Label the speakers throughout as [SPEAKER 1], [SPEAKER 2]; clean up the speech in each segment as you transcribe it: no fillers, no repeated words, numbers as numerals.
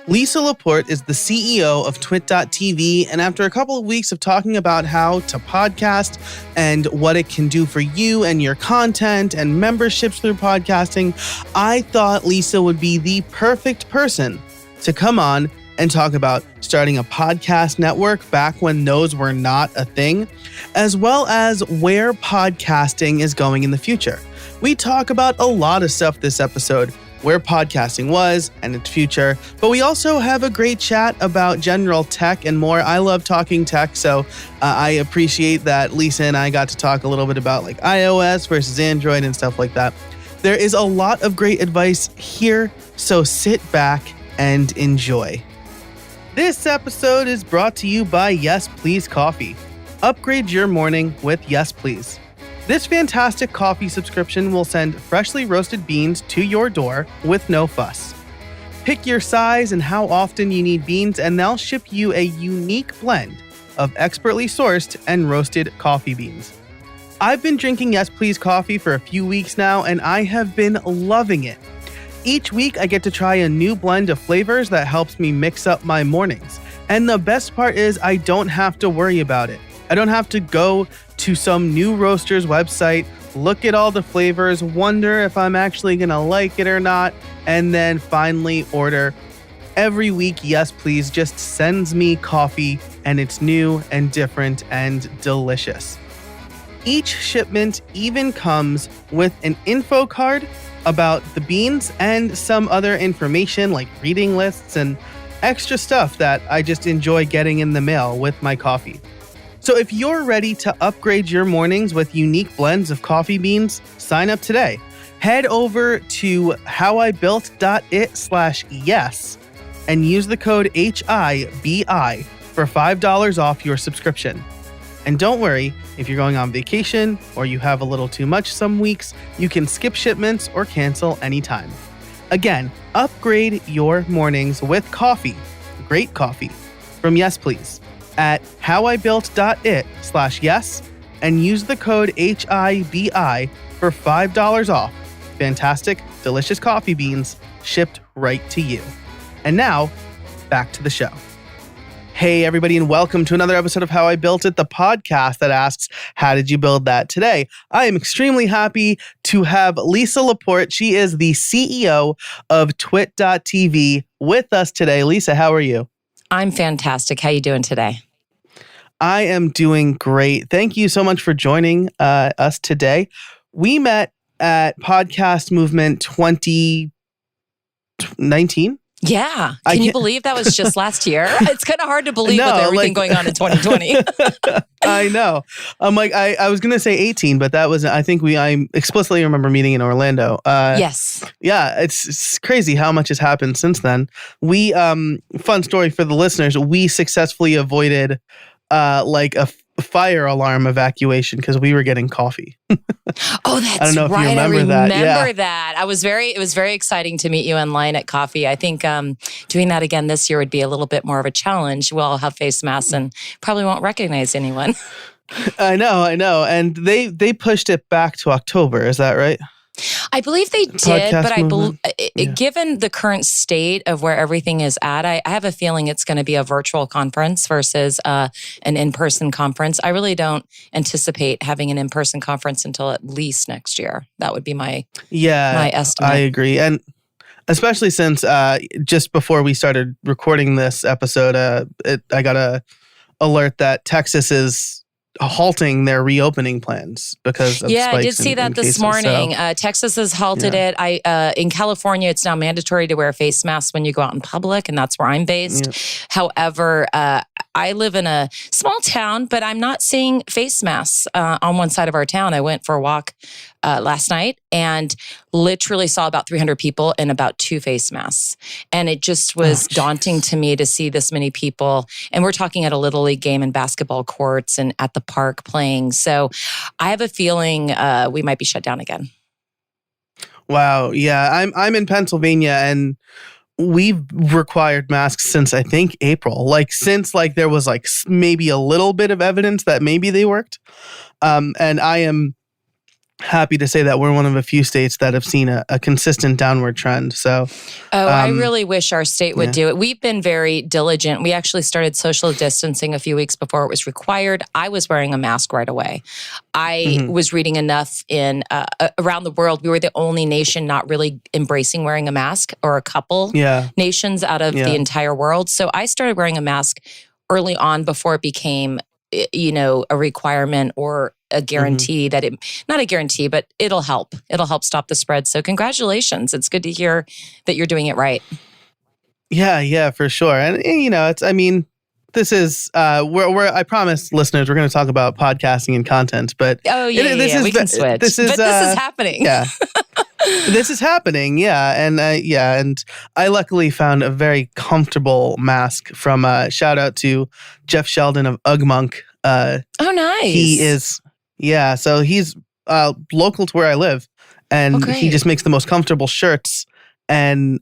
[SPEAKER 1] Lisa Laporte is the CEO of Twit.tv, and after a couple of weeks of talking about how to podcast and what it can do for you and your content and memberships through podcasting, I thought Lisa would be the perfect person to come on and talk about starting a podcast network back when those were not a thing, as well as where podcasting is going in the future. We talk about a lot of stuff this episode, where podcasting was and its future, but we also have a great chat about general tech and more. I love talking tech, so I appreciate that Lisa and I got to talk a little bit about like iOS versus Android and stuff like that. There is a lot of great advice here, so sit back and enjoy. This episode is brought to you by Yes Please Coffee. Upgrade your morning with Yes Please. This fantastic coffee subscription will send freshly roasted beans to your door with no fuss. Pick your size and how often you need beans, and they'll ship you a unique blend of expertly sourced and roasted coffee beans. I've been drinking Yes Please coffee for a few weeks now, and I have been loving it. Each week, I get to try a new blend of flavors that helps me mix up my mornings. And the best part is I don't have to worry about it. I don't have to go to some new roaster's website, look at all the flavors, wonder if I'm actually going to like it or not, and then finally order. Every week, Yes Please just sends me coffee, and it's new and different and delicious. Each shipment even comes with an info card about the beans and some other information like reading lists and extra stuff that I just enjoy getting in the mail with my coffee. So if you're ready to upgrade your mornings with unique blends of coffee beans, sign up today. Head over to howibuilt.it/yes and use the code HIBI for $5 off your subscription. And don't worry, if you're going on vacation or you have a little too much some weeks, you can skip shipments or cancel anytime. Again, upgrade your mornings with coffee, great coffee, from Yes Please at howibuilt.it/yes and use the code HIBI for $5 off. Fantastic, delicious coffee beans shipped right to you. And now, back to the show. Hey, everybody, and welcome to another episode of How I Built It, the podcast that asks, how did you build that today? I am extremely happy to have Lisa Laporte. She is the CEO of Twit.tv with us today. Lisa, how are you?
[SPEAKER 2] I'm fantastic. How are you doing today?
[SPEAKER 1] I am doing great. Thank you so much for joining us today. We met at Podcast Movement 2019.
[SPEAKER 2] Yeah. Can you believe that was just last year? It's kind of hard to believe with everything going on in 2020.
[SPEAKER 1] I know. I'm like, I was going to say 18, but that was, I explicitly remember meeting in Orlando.
[SPEAKER 2] Yes.
[SPEAKER 1] Yeah. It's crazy how much has happened since then. We, fun story for the listeners, we successfully avoided like a fire alarm evacuation because we were getting coffee.
[SPEAKER 2] Oh, that's
[SPEAKER 1] I don't know if
[SPEAKER 2] right.
[SPEAKER 1] you remember
[SPEAKER 2] I
[SPEAKER 1] that.
[SPEAKER 2] that. It was very exciting to meet you in line at coffee. I think doing that again this year would be a little bit more of a challenge. We'll all have face masks and probably won't recognize anyone.
[SPEAKER 1] I know. And they pushed it back to October. Is that right?
[SPEAKER 2] I believe they did, but
[SPEAKER 1] Yeah.
[SPEAKER 2] Given the current state of where everything is at, I have a feeling it's going to be a virtual conference versus an in-person conference. I really don't anticipate having an in-person conference until at least next year. That would be my estimate.
[SPEAKER 1] I agree. And especially since just before we started recording this episode, I got a alert that Texas is halting their reopening plans because of spikes
[SPEAKER 2] I did see that this morning.
[SPEAKER 1] So,
[SPEAKER 2] Texas has halted it. In California, it's now mandatory to wear face masks when you go out in public, and that's where I'm based.
[SPEAKER 1] Yeah.
[SPEAKER 2] However, I live in a small town, but I'm not seeing face masks on one side of our town. I went for a walk last night and literally saw about 300 people in about 2 face masks. And it just was daunting to me to see this many people. And we're talking at a Little League game and basketball courts and at the park playing. So I have a feeling we might be shut down again.
[SPEAKER 1] Wow. Yeah. I'm in Pennsylvania, and we've required masks since I think April, since there was maybe a little bit of evidence that maybe they worked. And I am happy to say that we're one of a few states that have seen a consistent downward trend. So,
[SPEAKER 2] I really wish our state would do it. We've been very diligent. We actually started social distancing a few weeks before it was required. I was wearing a mask right away. I was reading enough in around the world. We were the only nation not really embracing wearing a mask, or a couple nations out of the entire world. So I started wearing a mask early on before it became, a requirement or a guarantee that not a guarantee, but it'll help. It'll help stop the spread. So congratulations. It's good to hear that you're doing it right.
[SPEAKER 1] Yeah, for sure. And this is where I promise listeners, we're going to talk about podcasting and content, but
[SPEAKER 2] we can switch. This is happening.
[SPEAKER 1] Yeah. This is happening, and I luckily found a very comfortable mask from shout out to Jeff Sheldon of Ugmonk.
[SPEAKER 2] Oh, nice.
[SPEAKER 1] He is, so he's local to where I live, and he just makes the most comfortable shirts. And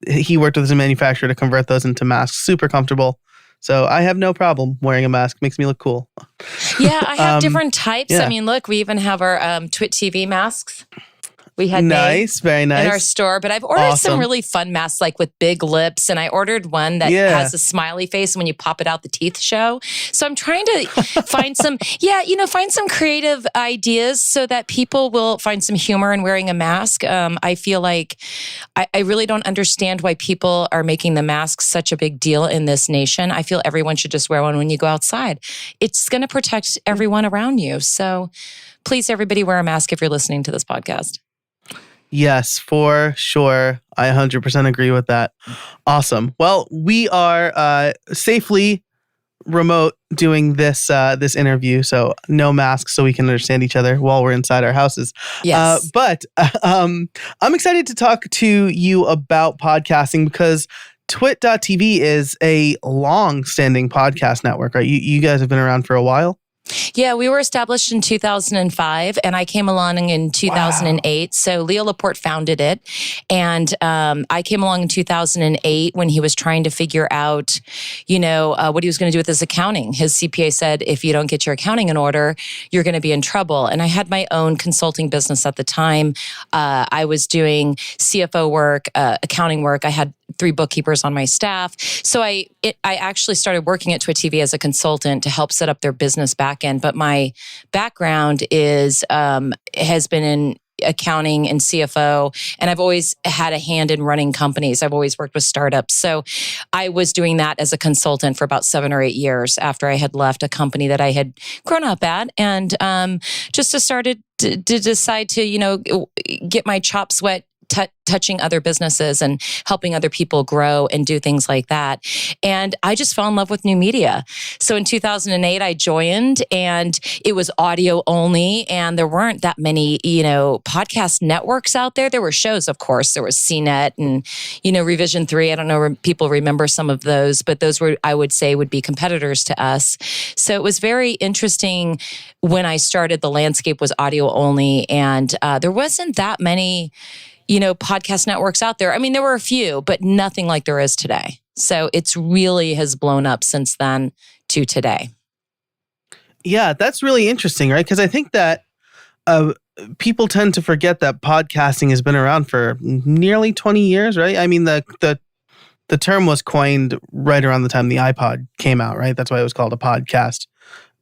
[SPEAKER 1] he worked with a manufacturer to convert those into masks. Super comfortable. So I have no problem wearing a mask. Makes me look cool.
[SPEAKER 2] Yeah, I have different types. I mean, look, we even have our Twit TV masks. We had
[SPEAKER 1] very nice
[SPEAKER 2] in our store, but I've ordered some really fun masks, like with big lips, and I ordered one that has a smiley face, and when you pop it out, the teeth show. So I'm trying to find some, find some creative ideas so that people will find some humor in wearing a mask. I feel like I really don't understand why people are making the mask such a big deal in this nation. I feel everyone should just wear one when you go outside. It's going to protect everyone around you. So please, everybody, wear a mask if you're listening to this podcast.
[SPEAKER 1] Yes, for sure. I 100% agree with that. Awesome. Well, we are safely remote doing this interview, so no masks, so we can understand each other while we're inside our houses.
[SPEAKER 2] Yes.
[SPEAKER 1] But I'm excited to talk to you about podcasting because Twit.tv is a long-standing podcast network, right? You guys have been around for a while.
[SPEAKER 2] Yeah, we were established in 2005, and I came along in 2008. Wow. So Leo Laporte founded it, and I came along in 2008 when he was trying to figure out, what he was going to do with his accounting. His CPA said, if you don't get your accounting in order, you're going to be in trouble. And I had my own consulting business at the time. I was doing CFO work, accounting work. I had 3 bookkeepers on my staff. So I actually started working at Twit TV as a consultant to help set up their business back end. But my background has been in accounting and CFO, and I've always had a hand in running companies. I've always worked with startups. So I was doing that as a consultant for about 7 or 8 years after I had left a company that I had grown up at, and just started to decide to, get my chops wet touching other businesses and helping other people grow and do things like that. And I just fell in love with new media. So in 2008, I joined, and it was audio only, and there weren't that many, podcast networks out there. There were shows, of course. There was CNET and, Revision 3. I don't know, people remember some of those, but those were, I would say, would be competitors to us. So it was very interesting when I started. The landscape was audio only, and there wasn't that many podcast networks out there. I mean, there were a few, but nothing like there is today. So it's really has blown up since then to today.
[SPEAKER 1] Yeah, that's really interesting, right? Because I think that people tend to forget that podcasting has been around for nearly 20 years, right? I mean, the term was coined right around the time the iPod came out, right? That's why it was called a podcast.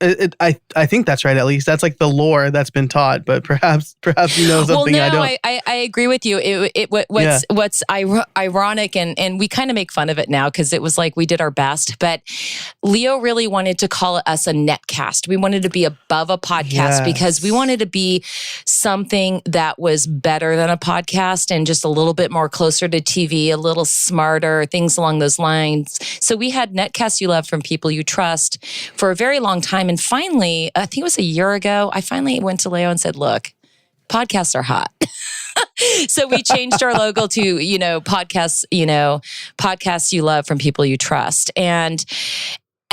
[SPEAKER 1] I think that's right. At least that's like the lore that's been taught, but perhaps something I don't.
[SPEAKER 2] I agree with you. What's ironic, and we kind of make fun of it now because it was like we did our best, but Leo really wanted to call us a netcast. We wanted to be above a podcast because we wanted to be something that was better than a podcast and just a little bit more closer to TV, a little smarter, things along those lines. So we had Netcast You Love from People You Trust for a very long time. And finally, I think it was a year ago, I finally went to Leo and said, look, podcasts are hot. So we changed our logo to, podcasts, podcasts you love from people you trust. And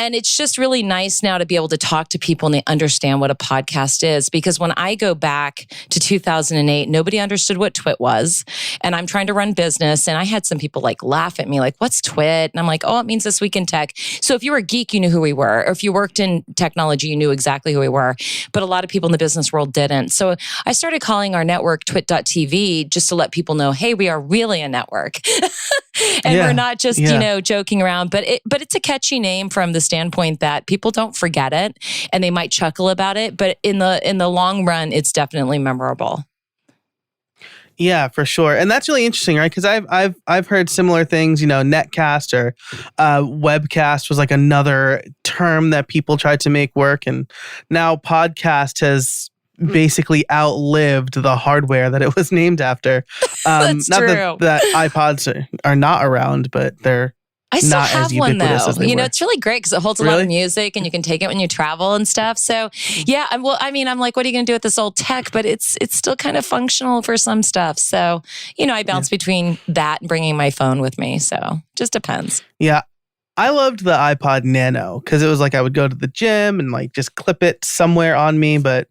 [SPEAKER 2] And it's just really nice now to be able to talk to people and they understand what a podcast is. Because when I go back to 2008, nobody understood what Twit was. And I'm trying to run business. And I had some people like laugh at me like, what's Twit? And I'm like, oh, it means This Week in Tech. So if you were a geek, you knew who we were. Or if you worked in technology, you knew exactly who we were. But a lot of people in the business world didn't. So I started calling our network Twit.tv just to let people know, hey, we are really a network. And we're not just, joking around, but it's a catchy name from the standpoint that people don't forget it and they might chuckle about it. But in the long run, it's definitely memorable.
[SPEAKER 1] Yeah, for sure. And that's really interesting, right? Because I've heard similar things, netcast or webcast was like another term that people tried to make work. And now podcast has basically outlived the hardware that it was named after.
[SPEAKER 2] That's
[SPEAKER 1] not
[SPEAKER 2] true.
[SPEAKER 1] that iPods are not around, but they're
[SPEAKER 2] I still
[SPEAKER 1] not
[SPEAKER 2] have
[SPEAKER 1] as
[SPEAKER 2] one
[SPEAKER 1] ubiquitous
[SPEAKER 2] though.
[SPEAKER 1] as they were.
[SPEAKER 2] It's really great because it holds a lot of music and you can take it when you travel and stuff. So yeah, I'm like, what are you going to do with this old tech? But it's still kind of functional for some stuff. So, I bounce between that and bringing my phone with me. So just depends.
[SPEAKER 1] Yeah. I loved the iPod Nano because it was like I would go to the gym and like just clip it somewhere on me. But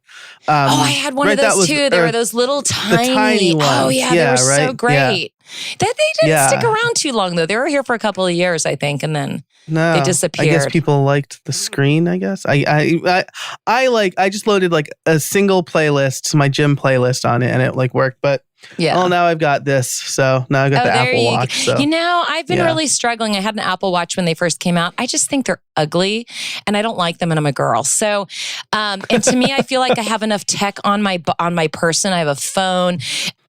[SPEAKER 2] I had one of those too. There were those little tiny
[SPEAKER 1] ones.
[SPEAKER 2] Oh yeah, they were so great. They didn't stick around too long though. They were here for a couple of years, I think, and then they disappeared.
[SPEAKER 1] I guess people liked the screen. I guess I just loaded like a single playlist, my gym playlist on it, and it like worked. But now I've got this. So now I've got the Apple Watch. So.
[SPEAKER 2] I've been really struggling. I had an Apple Watch when they first came out. I just think they're ugly and I don't like them and I'm a girl. So, and to me, I feel like I have enough tech on my person. I have a phone.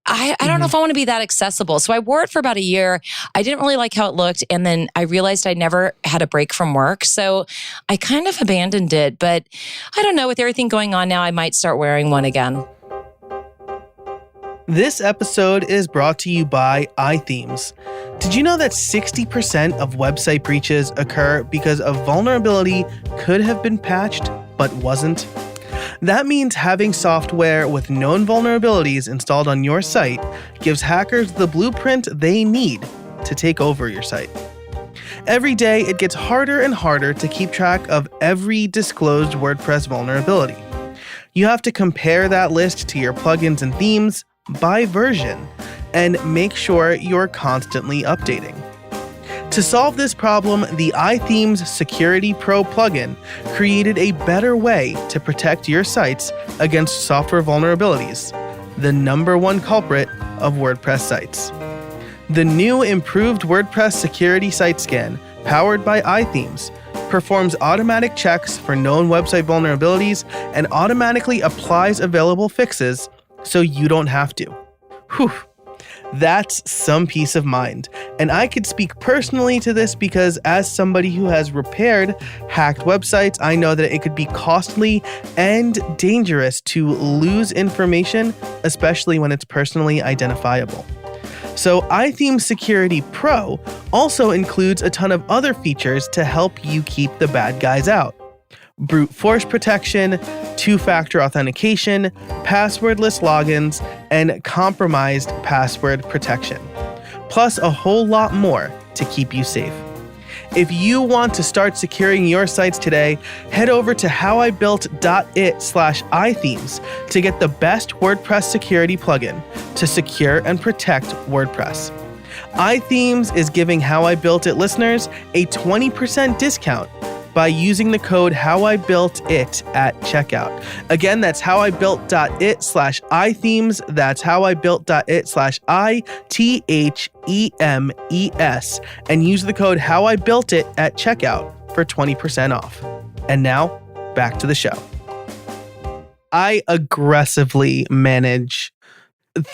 [SPEAKER 2] I don't know if I want to be that accessible. So I wore it for about a year. I didn't really like how it looked. And then I realized I never had a break from work. So I kind of abandoned it. But I don't know, with everything going on now, I might start wearing one again.
[SPEAKER 1] This episode is brought to you by iThemes. Did you know that 60% of website breaches occur because a vulnerability could have been patched but wasn't? That means having software with known vulnerabilities installed on your site gives hackers the blueprint they need to take over your site. Every day, it gets harder and harder to keep track of every disclosed WordPress vulnerability. You have to compare that list to your plugins and themes by version and make sure you're constantly updating. To solve this problem, the iThemes Security Pro plugin created a better way to protect your sites against software vulnerabilities, the #1 culprit of WordPress sites. The new improved WordPress security site scan, powered by iThemes, performs automatic checks for known website vulnerabilities and automatically applies available fixes so you don't have to. Whew. That's some peace of mind. And I could speak personally to this because as somebody who has repaired hacked websites, I know that it could be costly and dangerous to lose information, especially when it's personally identifiable. So iThemes Security Pro also includes a ton of other features to help you keep the bad guys out. Brute force protection, two-factor authentication, passwordless logins, and compromised password protection. Plus a whole lot more to keep you safe. If you want to start securing your sites today, head over to howibuilt.it/ithemes to get the best WordPress security plugin to secure and protect WordPress. iThemes is giving How I Built It listeners a 20% discount by using the code HowIBuiltIt at checkout. Again, that's howibuilt.it/ithemes. That's howibuilt.it/ithemes. And use the code HowIBuiltIt at checkout for 20% off. And now, back to the show. I aggressively manage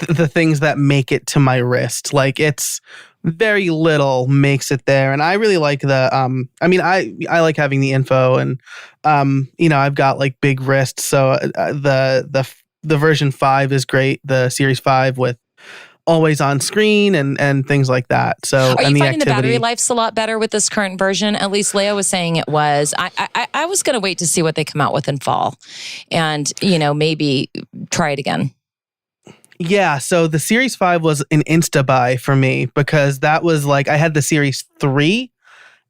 [SPEAKER 1] the things that make it to my wrist. Like it's very little makes it there. And I really like the, I like having the info and, I've got like big wrists. So the version 5 is great. The series 5 with always on screen and things like that. So
[SPEAKER 2] are you finding the battery life's a lot better with this current version? At least Leah was saying it was. I was going to wait to see what they come out with in fall and, maybe try it again.
[SPEAKER 1] Yeah, so the Series 5 was an insta buy for me because that was like I had the Series 3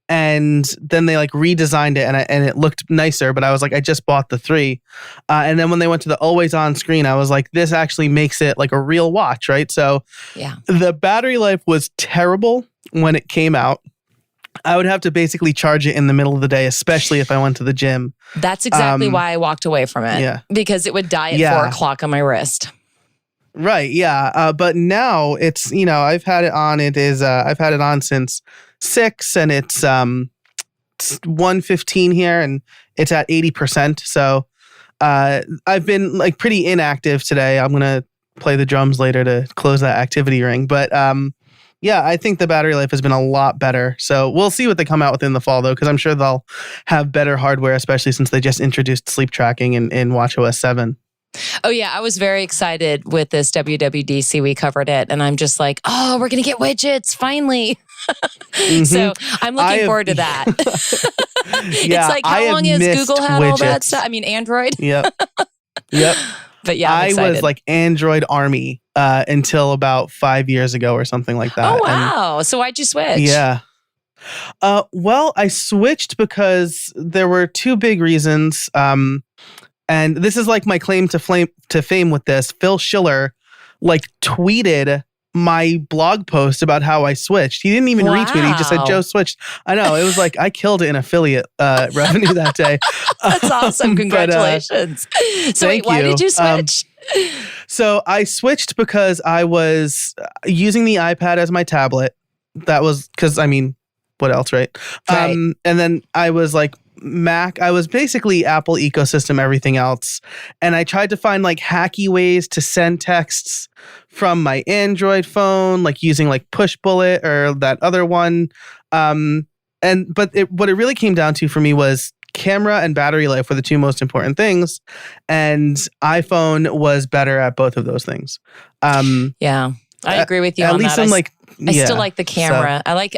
[SPEAKER 1] And then they like redesigned it and it looked nicer, but I was like, I just bought the 3. And then when they went to the always on screen, I was like, this actually makes it like a real watch, right? So
[SPEAKER 2] Yeah.
[SPEAKER 1] the battery life was terrible when it came out. I would have to basically charge it in the middle of the day, especially if I went to the gym.
[SPEAKER 2] That's exactly why I walked away from it.
[SPEAKER 1] Yeah.
[SPEAKER 2] Because it would die at 4 o'clock on my wrist.
[SPEAKER 1] Right. Yeah. But now it's, I've had it on. I've had it on since 6 and it's 1:15 here and it's at 80%. So I've been like pretty inactive today. I'm going to play the drums later to close that activity ring. But yeah, I think the battery life has been a lot better. So we'll see what they come out with in the fall, though, because I'm sure they'll have better hardware, especially since they just introduced sleep tracking in watchOS 7.
[SPEAKER 2] Oh, yeah. I was very excited with this WWDC. We covered it. And I'm just like, oh, we're going to get widgets finally. So I'm looking forward to that.
[SPEAKER 1] Yeah,
[SPEAKER 2] it's like, how long has Google had all that stuff? I mean, Android.
[SPEAKER 1] Yep.
[SPEAKER 2] But yeah, I'm excited.
[SPEAKER 1] I was like Android Army until about 5 years ago or something like that.
[SPEAKER 2] Oh, wow. So why'd you switch?
[SPEAKER 1] Yeah. Well, I switched because there were 2 big reasons. And this is like my claim to fame with this. Phil Schiller like tweeted my blog post about how I switched. He didn't even retweet it. He just said, Joe switched. I know. It was like, I killed it in affiliate revenue that day.
[SPEAKER 2] That's awesome. Congratulations. So wait, why did you switch?
[SPEAKER 1] So I switched because I was using the iPad as my tablet. That was because, what else, right? And then I was like, Mac. I was basically Apple ecosystem, everything else. And I tried to find like hacky ways to send texts from my Android phone, like using like Push Bullet or that other one. What it really came down to for me was camera and battery life were the 2 most important things. And iPhone was better at both of those things.
[SPEAKER 2] Yeah, I agree with you
[SPEAKER 1] at
[SPEAKER 2] on
[SPEAKER 1] least
[SPEAKER 2] that.
[SPEAKER 1] I'm
[SPEAKER 2] I still like the camera. So.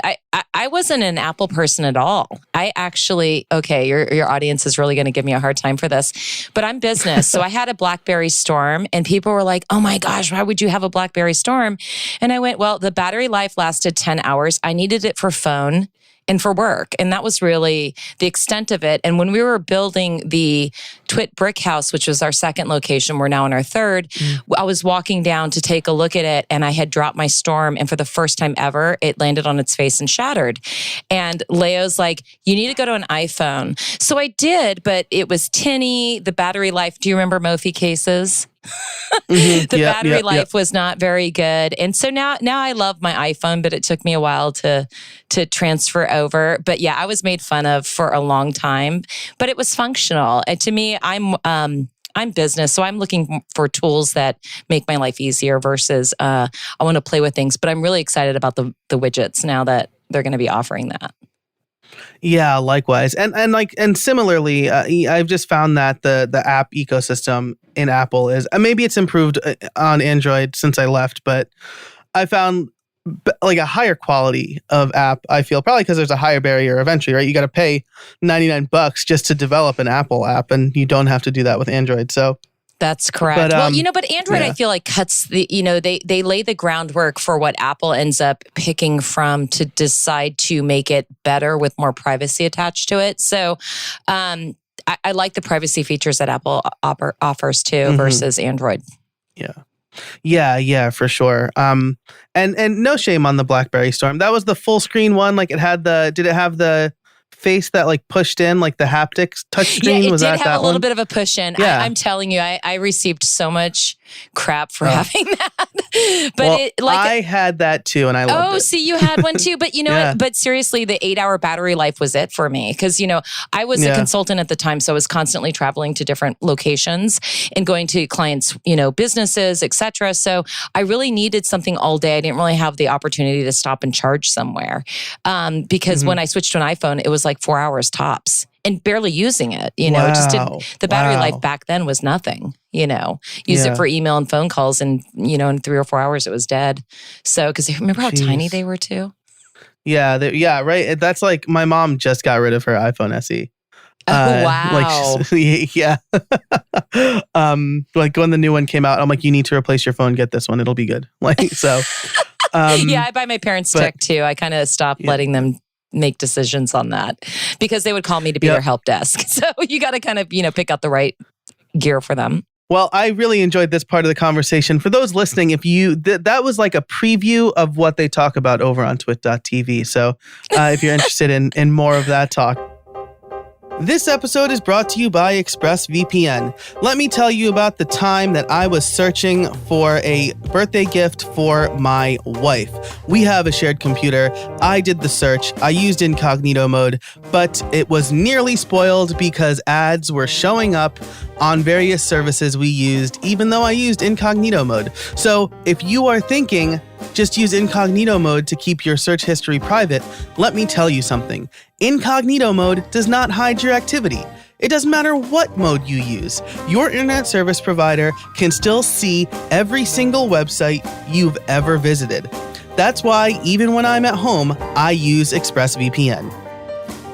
[SPEAKER 2] I wasn't an Apple person at all. I actually, your audience is really going to give me a hard time for this, but I'm business. So I had a BlackBerry Storm and people were like, oh my gosh, why would you have a BlackBerry Storm? And I went, well, the battery life lasted 10 hours. I needed it for phone and for work. And that was really the extent of it. And when we were building the Twit Brick House, which was our second location, we're now in our third, I was walking down to take a look at it and I had dropped my Storm. And for the first time ever, it landed on its face and shattered. And Leo's like, you need to go to an iPhone. So I did, but it was tinny. The battery life, do you remember Mophie cases? The battery life was not very good. And so now I love my iPhone, but it took me a while to transfer over. But yeah, I was made fun of for a long time, but it was functional. And to me, I'm business, so I'm looking for tools that make my life easier versus I want to play with things. But I'm really excited about the widgets now that they're going to be offering that.
[SPEAKER 1] Yeah, likewise. And similarly, I've just found that the app ecosystem in Apple is, maybe it's improved on Android since I left, but I found like a higher quality of app, I feel, probably because there's a higher barrier of entry, right? You got to pay $99 just to develop an Apple app, and you don't have to do that with Android. So
[SPEAKER 2] that's correct. But Android, I feel like cuts they lay the groundwork for what Apple ends up picking from to decide to make it better with more privacy attached to it. So, I like the privacy features that Apple offers too versus Android.
[SPEAKER 1] Yeah, for sure. And no shame on the BlackBerry Storm. That was the full screen one. Like did it have the face that like pushed in, like the haptic touchscreen?
[SPEAKER 2] Yeah, it
[SPEAKER 1] was
[SPEAKER 2] did
[SPEAKER 1] that
[SPEAKER 2] have a little
[SPEAKER 1] one?
[SPEAKER 2] bit of a push in.
[SPEAKER 1] Yeah.
[SPEAKER 2] I'm telling you, I received so much crap for having that. But
[SPEAKER 1] I had that too, and I loved it.
[SPEAKER 2] Oh, see, you had one too. But you know what? But seriously, the 8-hour battery life was it for me. Because, I was a consultant at the time, so I was constantly traveling to different locations and going to clients, businesses, etc. So I really needed something all day. I didn't really have the opportunity to stop and charge somewhere. Because when I switched to an iPhone, it was like 4 hours tops. And barely using it, it just didn't. The battery life back then was nothing. Used it for email and phone calls, and in 3 or 4 hours it was dead. So, because remember how tiny they were too.
[SPEAKER 1] Yeah, right. That's like my mom just got rid of her iPhone SE.
[SPEAKER 2] Oh wow!
[SPEAKER 1] Like when the new one came out, I'm like, you need to replace your phone. Get this one; it'll be good. Like so.
[SPEAKER 2] I buy my parents tech too. I kind of stopped letting them make decisions on that because they would call me to be their help desk. So you got to kind of, pick out the right gear for them.
[SPEAKER 1] Well, I really enjoyed this part of the conversation. For those listening, if you that was like a preview of what they talk about over on twit.tv. So if you're interested in more of that talk. This episode is brought to you by ExpressVPN. Let me tell you about the time that I was searching for a birthday gift for my wife. We have a shared computer. I did the search. I used incognito mode, but it was nearly spoiled because ads were showing up on various services we used, even though I used incognito mode. So if you are thinking, just use incognito mode to keep your search history private, let me tell you something. Incognito mode does not hide your activity. It doesn't matter what mode you use. Your internet service provider can still see every single website you've ever visited. That's why even when I'm at home, I use ExpressVPN.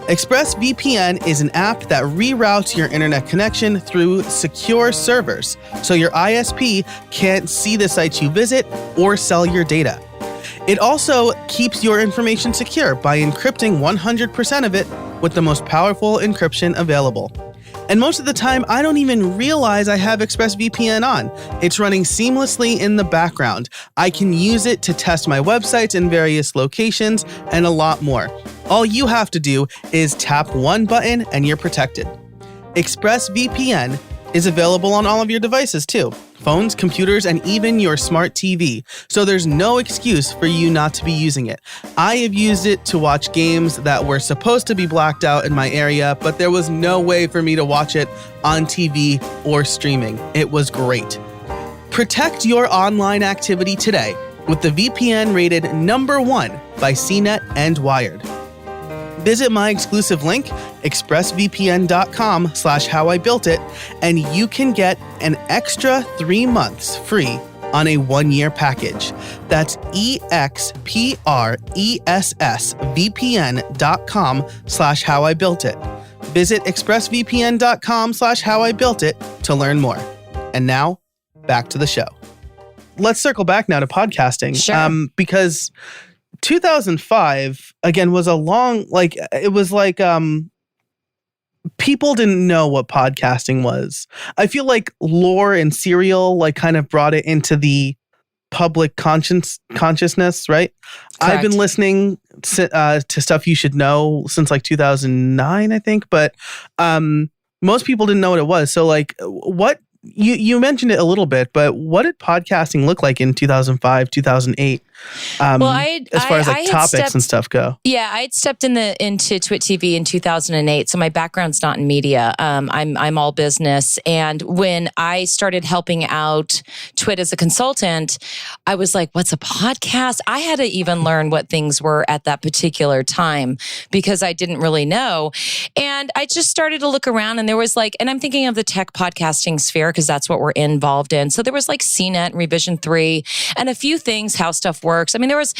[SPEAKER 1] ExpressVPN is an app that reroutes your internet connection through secure servers, so your ISP can't see the sites you visit or sell your data. It also keeps your information secure by encrypting 100% of it with the most powerful encryption available. And most of the time, I don't even realize I have ExpressVPN on. It's running seamlessly in the background. I can use it to test my websites in various locations and a lot more. All you have to do is tap one button and you're protected. ExpressVPN is available on all of your devices too. Phones, computers, and even your smart TV. So there's no excuse for you not to be using it. I have used it to watch games that were supposed to be blacked out in my area, but there was no way for me to watch it on TV or streaming. It was great. Protect your online activity today with the VPN rated #1 by CNET and Wired. Visit my exclusive link, expressvpn.com/howibuiltit, and you can get an extra 3 months free on a 1-year package. That's expressvpn.com/howibuiltit. Visit expressvpn.com/howibuiltit to learn more. And now, back to the show. Let's circle back now to podcasting.
[SPEAKER 2] Sure.
[SPEAKER 1] Because 2005 again was a long, people didn't know what podcasting was. I feel like Lore and Serial kind of brought it into the public consciousness, right?
[SPEAKER 2] Correct.
[SPEAKER 1] I've been listening to Stuff You Should Know since 2009, I think, but most people didn't know what it was. So what you mentioned it a little bit, but what did podcasting look like in 2005, 2008? As far as topics and stuff go.
[SPEAKER 2] Yeah, I had stepped into Twit TV in 2008. So my background's not in media. I'm all business. And when I started helping out Twit as a consultant, I was like, what's a podcast? I had to even learn what things were at that particular time because I didn't really know. And I just started to look around and there was and I'm thinking of the tech podcasting sphere because that's what we're involved in. So there was CNET and Revision 3 and a few things, how stuff works. I mean, there's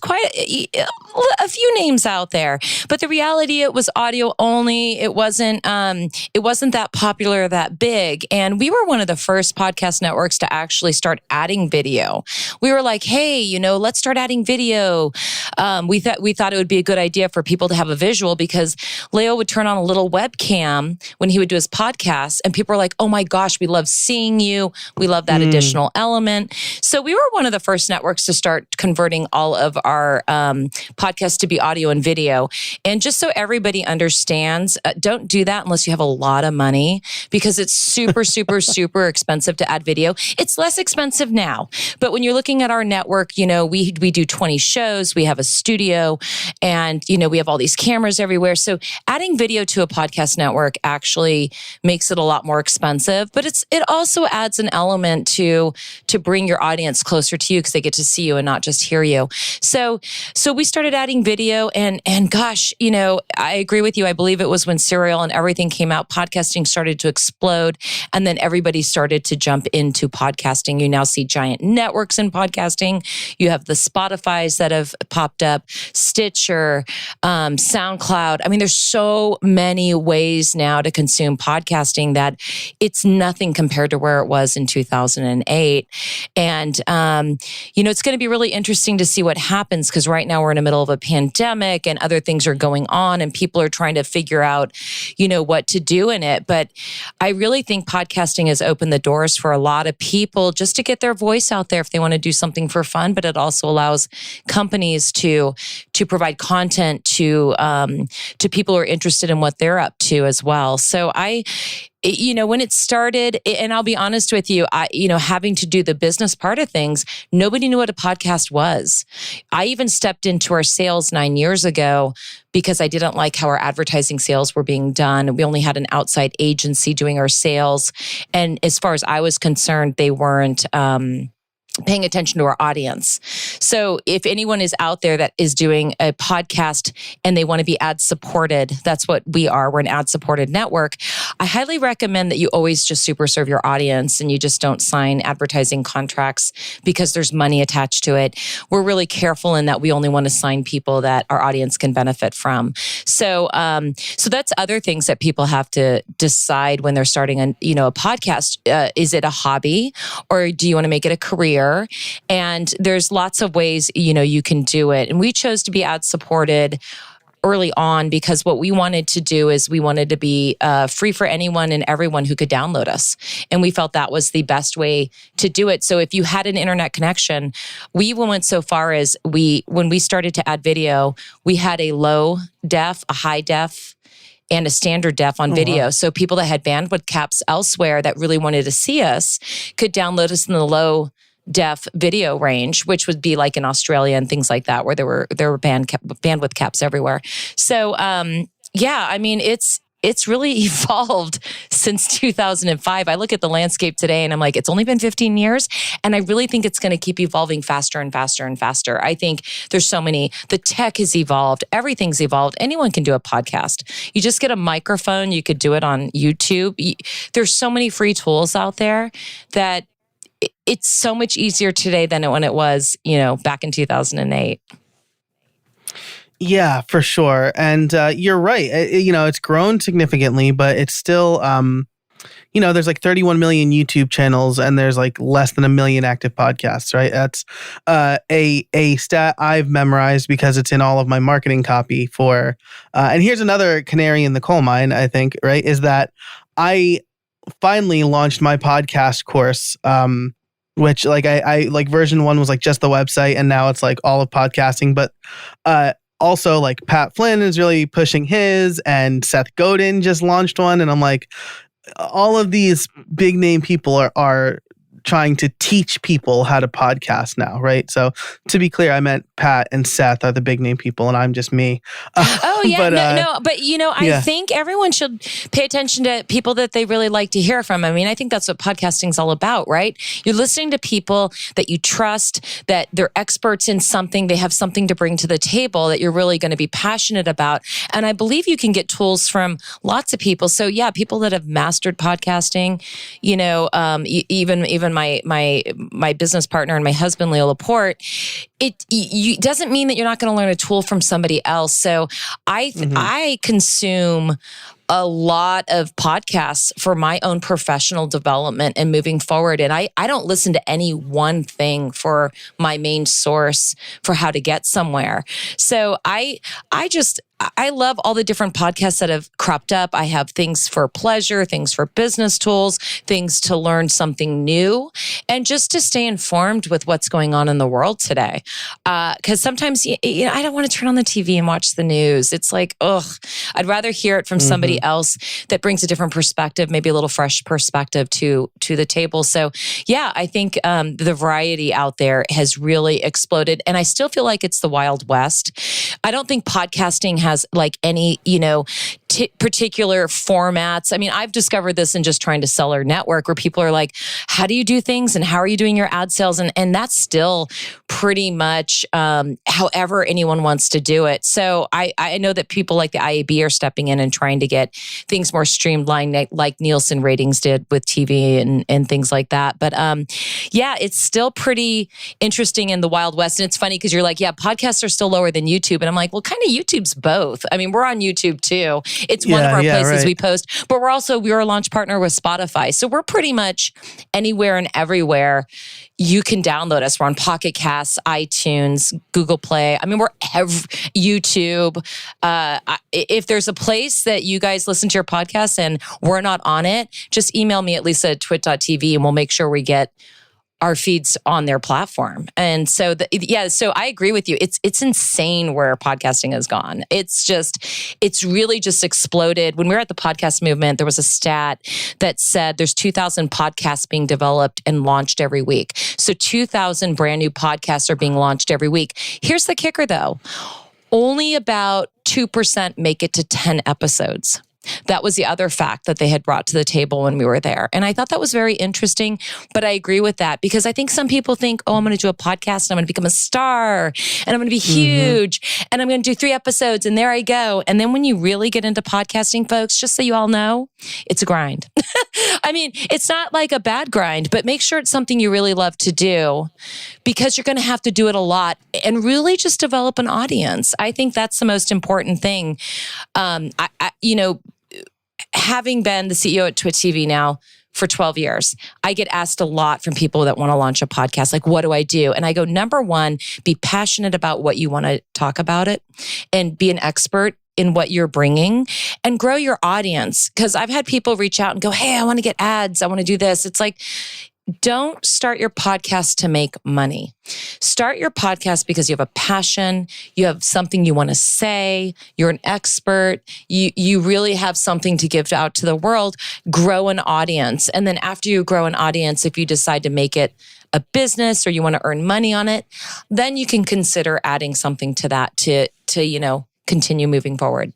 [SPEAKER 2] quite a few names out there, but the reality, it was audio only. It wasn't that popular, that big. And we were one of the first podcast networks to actually start adding video. We were like, hey, let's start adding video. We thought it would be a good idea for people to have a visual because Leo would turn on a little webcam when he would do his podcast and people were like, oh my gosh, we love seeing you. We love that additional element. So we were one of the first networks to start converting all of our podcasts to be audio and video. And just so everybody understands, don't do that unless you have a lot of money because it's super, super, super expensive to add video. It's less expensive now. But when you're looking at our network, we do 20 shows, we have a studio, and, we have all these cameras everywhere. So adding video to a podcast network actually makes it a lot more expensive, but it also adds an element to bring your audience closer to you because they get to see you and not just hear you. So we started adding video and gosh, I agree with you. I believe it was when Serial and everything came out, podcasting started to explode and then everybody started to jump into podcasting. You now see giant networks in podcasting. You have the Spotifys that have popped up, Stitcher, SoundCloud. I mean, there's so many ways now to consume podcasting that it's nothing compared to where it was in 2008. And, it's going to be really interesting to see what happens because right now we're in the middle of a pandemic and other things are going on and people are trying to figure out, what to do in it. But I really think podcasting has opened the doors for a lot of people just to get their voice out there if they want to do something for fun. But it also allows companies to provide content to people who are interested in what they're up to as well. So when it started, and I'll be honest with you, having to do the business part of things, nobody knew what a podcast was. I even stepped into our sales 9 years ago because I didn't like how our advertising sales were being done. We only had an outside agency doing our sales. And as far as I was concerned, they weren't paying attention to our audience. So if anyone is out there that is doing a podcast and they want to be ad supported, that's what we are. We're an ad supported network. I highly recommend that you always just super serve your audience and you just don't sign advertising contracts because there's money attached to it. We're really careful in that we only want to sign people that our audience can benefit from. So that's other things that people have to decide when they're starting a podcast. Is it a hobby or do you want to make it a career? And there's lots of ways, you can do it. And we chose to be ad supported early on because what we wanted to do is we wanted to be free for anyone and everyone who could download us. And we felt that was the best way to do it. So if you had an internet connection, we even went so far as when we started to add video, we had a low def, a high def, and a standard def on video. Wow. So people that had bandwidth caps elsewhere that really wanted to see us could download us in the low def video range, which would be like in Australia and things like that, where there were bandwidth caps everywhere. So, it's really evolved since 2005. I look at the landscape today and I'm like, it's only been 15 years. And I really think it's going to keep evolving faster and faster and faster. I think there's the tech has evolved. Everything's evolved. Anyone can do a podcast. You just get a microphone. You could do it on YouTube. There's so many free tools out there that it's so much easier today than when it was, back in 2008.
[SPEAKER 1] Yeah, for sure. And you're right. It's grown significantly, but it's still, there's like 31 million YouTube channels and there's like less than 1 million active podcasts, right? That's a stat I've memorized because it's in all of my marketing copy for, and here's another canary in the coal mine, I think, right, is that I finally launched my podcast course, which like I like version 1 was like just the website and now it's like all of podcasting, but also like Pat Flynn is really pushing his and Seth Godin just launched one. And I'm like, all of these big name people are trying to teach people how to podcast now, right? So to be clear, I meant Pat and Seth are the big name people and I'm just me. I think everyone should pay attention to people that they really like to hear from. I mean, I think that's what podcasting's all about, right? You're listening to people that you trust, that they're experts in something, they have something to bring to the table that you're really going to be passionate about. And I believe you can get tools from lots of people. So yeah, people that have mastered podcasting, even my business partner and my husband, Leo Laporte, it doesn't mean that you're not going to learn a tool from somebody else. So I consume a lot of podcasts for my own professional development and moving forward. And I don't listen to any one thing for my main source for how to get somewhere. So I love all the different podcasts that have cropped up. I have things for pleasure, things for business tools, things to learn something new, and just to stay informed with what's going on in the world today. Because sometimes I don't want to turn on the TV and watch the news. It's like, I'd rather hear it from somebody else that brings a different perspective, maybe a little fresh perspective to the table. So yeah, I think the variety out there has really exploded. And I still feel like it's the Wild West. I don't think podcasting has like any, particular formats. I mean, I've discovered this in just trying to sell our network where people are like, how do you do things and how are you doing your ad sales? And that's still pretty much however anyone wants to do it. So I know that people like the IAB are stepping in and trying to get things more streamlined like Nielsen ratings did with TV and things like that. But yeah, it's still pretty interesting in the Wild West. And it's funny because you're like, yeah, podcasts are still lower than YouTube. And I'm like, well, kind of YouTube's both. I mean, we're on YouTube too.
[SPEAKER 2] It's one of our places
[SPEAKER 1] right.
[SPEAKER 2] we post, but we're a launch partner with Spotify. So we're pretty much anywhere and everywhere you can download us. We're on Pocket Casts, iTunes, Google Play. I mean, we're YouTube. If there's a place that you guys listen to your podcast and we're not on it, just email me at lisa@twit.tv and we'll make sure we get our feeds on their platform. And so, so I agree with you. It's insane where podcasting has gone. It's really just exploded. When we were at the podcast movement, there was a stat that said there's 2,000 podcasts being developed and launched every week. So 2,000 brand new podcasts are being launched every week. Here's the kicker though. Only about 2% make it to 10 episodes. That was the other fact that they had brought to the table when we were there. And I thought that was very interesting, but I agree with that because I think some people think, oh, I'm going to do a podcast and I'm going to become a star and I'm going to be huge and I'm going to do 3 episodes and there I go. And then when you really get into podcasting, folks, just so you all know, it's a grind. I mean, it's not like a bad grind, but make sure it's something you really love to do because you're going to have to do it a lot and really just develop an audience. I think that's the most important thing. Having been the CEO at Twit TV now for 12 years, I get asked a lot from people that want to launch a podcast, like, what do I do? And I go, number one, be passionate about what you want to talk about it and be an expert in what you're bringing and grow your audience. Because I've had people reach out and go, hey, I want to get ads. I want to do this. It's like, don't start your podcast to make money. Start your podcast because you have a passion, you have something you want to say, you're an expert, you really have something to give out to the world, grow an audience. And then after you grow an audience, if you decide to make it a business or you want to earn money on it, then you can consider adding something to that to continue moving forward.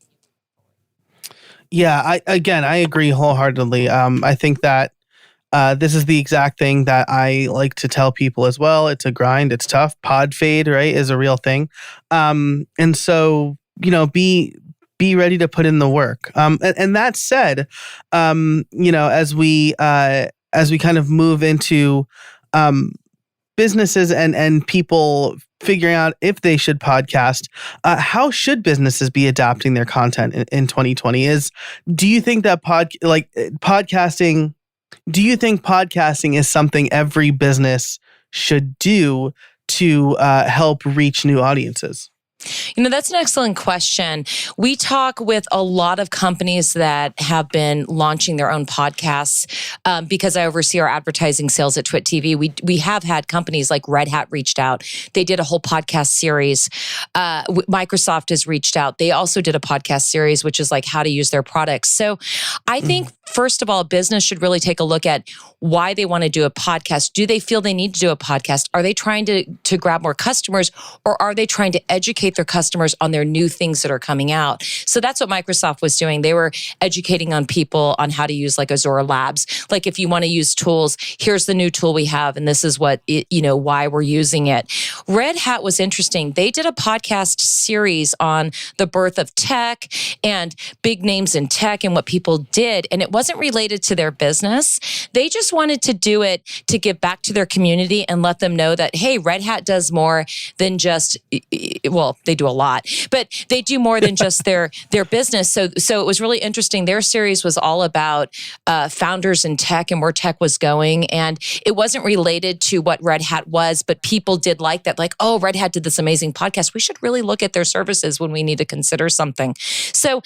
[SPEAKER 1] Yeah, I agree wholeheartedly. I think that this is the exact thing that I like to tell people as well. It's a grind. It's tough. Pod fade, right, is a real thing. And so, be ready to put in the work. And that said, as we kind of move into businesses and people figuring out if they should podcast, how should businesses be adapting their content in 2020? Do you think that podcasting? Do you think podcasting is something every business should do to help reach new audiences?
[SPEAKER 2] That's an excellent question. We talk with a lot of companies that have been launching their own podcasts because I oversee our advertising sales at Twit TV. We have had companies like Red Hat reached out. They did a whole podcast series. Microsoft has reached out. They also did a podcast series, which is like how to use their products. So I think, first of all, business should really take a look at why they want to do a podcast. Do they feel they need to do a podcast? Are they trying to grab more customers, or are they trying to educate their customers on their new things that are coming out? So that's what Microsoft was doing. They were educating on people on how to use like Azure Labs. Like if you want to use tools, here's the new tool we have, and this is why we're using it. Red Hat was interesting. They did a podcast series on the birth of tech and big names in tech and what people did, and it wasn't related to their business. They just wanted to do it to give back to their community and let them know that, hey, Red Hat does more than just, well, they do a lot, but they do more than just their business. So it was really interesting. Their series was all about founders in tech and where tech was going. And it wasn't related to what Red Hat was, but people did like that. Like, oh, Red Hat did this amazing podcast. We should really look at their services when we need to consider something. So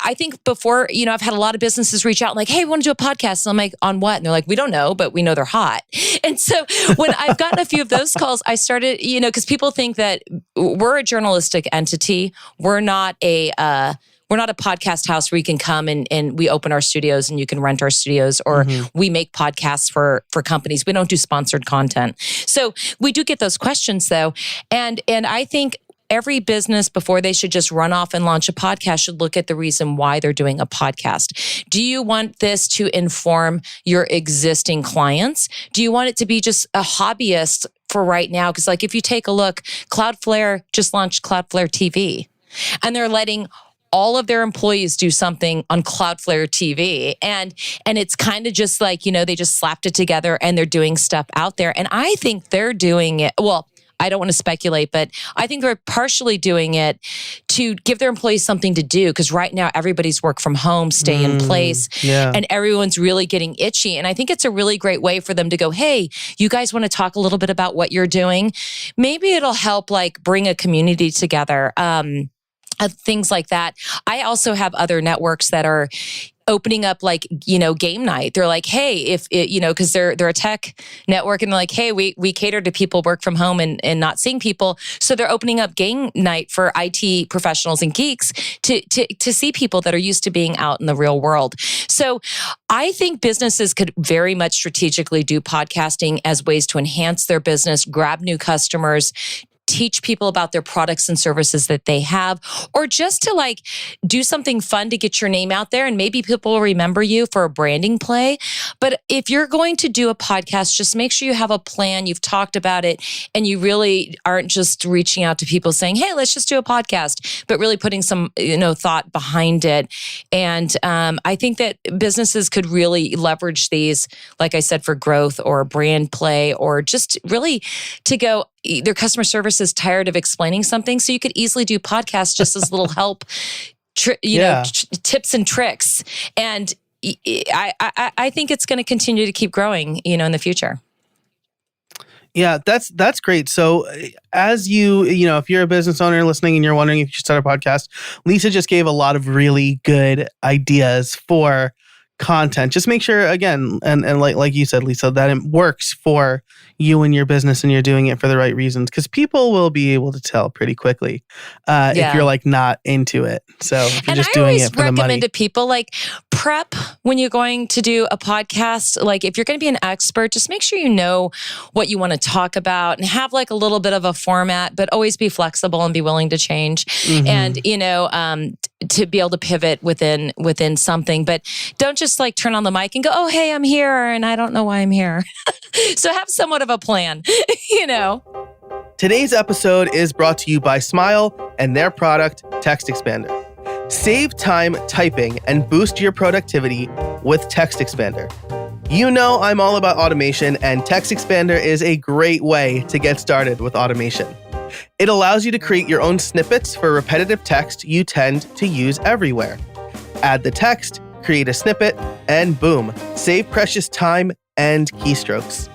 [SPEAKER 2] I think before, I've had a lot of businesses reach out like, hey, we want to do a podcast. And I'm like, on what? And they're like, we don't know, but we know they're hot. And so when I've gotten a few of those calls, I started, because people think that we're a journalistic entity. We're not a podcast house where you can come and we open our studios and you can rent our studios, or we make podcasts for companies. We don't do sponsored content. So we do get those questions though. And I think every business, before they should just run off and launch a podcast, should look at the reason why they're doing a podcast. Do you want this to inform your existing clients? Do you want it to be just a hobbyist for right now? Because like if you take a look, Cloudflare just launched Cloudflare TV, and they're letting all of their employees do something on Cloudflare TV. And it's kind of just like, they just slapped it together and they're doing stuff out there. And I think they're doing it. Well, I don't want to speculate, but I think they're partially doing it to give their employees something to do, because right now everybody's work from home, stay in place, and everyone's really getting itchy. And I think it's a really great way for them to go, hey, you guys want to talk a little bit about what you're doing? Maybe it'll help like bring a community together. Things like that. I also have other networks that are opening up like, game night. They're like, hey, if it, because they're a tech network, and they're like, hey, we cater to people work from home and not seeing people. So they're opening up game night for IT professionals and geeks to see people that are used to being out in the real world. So I think businesses could very much strategically do podcasting as ways to enhance their business, grab new customers, teach people about their products and services that they have, or just to like do something fun to get your name out there, and maybe people will remember you for a branding play. But if you're going to do a podcast, just make sure you have a plan, you've talked about it, and you really aren't just reaching out to people saying, hey, let's just do a podcast, but really putting some, thought behind it. And I think that businesses could really leverage these, like I said, for growth or brand play, or just really to go, their customer service is tired of explaining something. So you could easily do podcasts just as little help, tips and tricks. And I think it's going to continue to keep growing, in the future.
[SPEAKER 1] Yeah, that's great. So as if you're a business owner listening and you're wondering if you should start a podcast, Lisa just gave a lot of really good ideas for content. Just make sure, again, and like you said, Lisa, that it works for you and your business and you're doing it for the right reasons, because people will be able to tell pretty quickly if you're like not into it. So if you're just doing it for the money. I always recommend
[SPEAKER 2] to people like prep when you're going to do a podcast. Like if you're going to be an expert, just make sure you know what you want to talk about and have like a little bit of a format, but always be flexible and be willing to change. And to be able to pivot within something, but don't just like turn on the mic and go, oh, hey, I'm here and I don't know why I'm here. So have somewhat of a plan,
[SPEAKER 1] Today's episode is brought to you by Smile and their product, Text Expander. Save time typing and boost your productivity with Text Expander. I'm all about automation, and Text Expander is a great way to get started with automation. It allows you to create your own snippets for repetitive text you tend to use everywhere. Add the text, create a snippet, and boom, save precious time and keystrokes.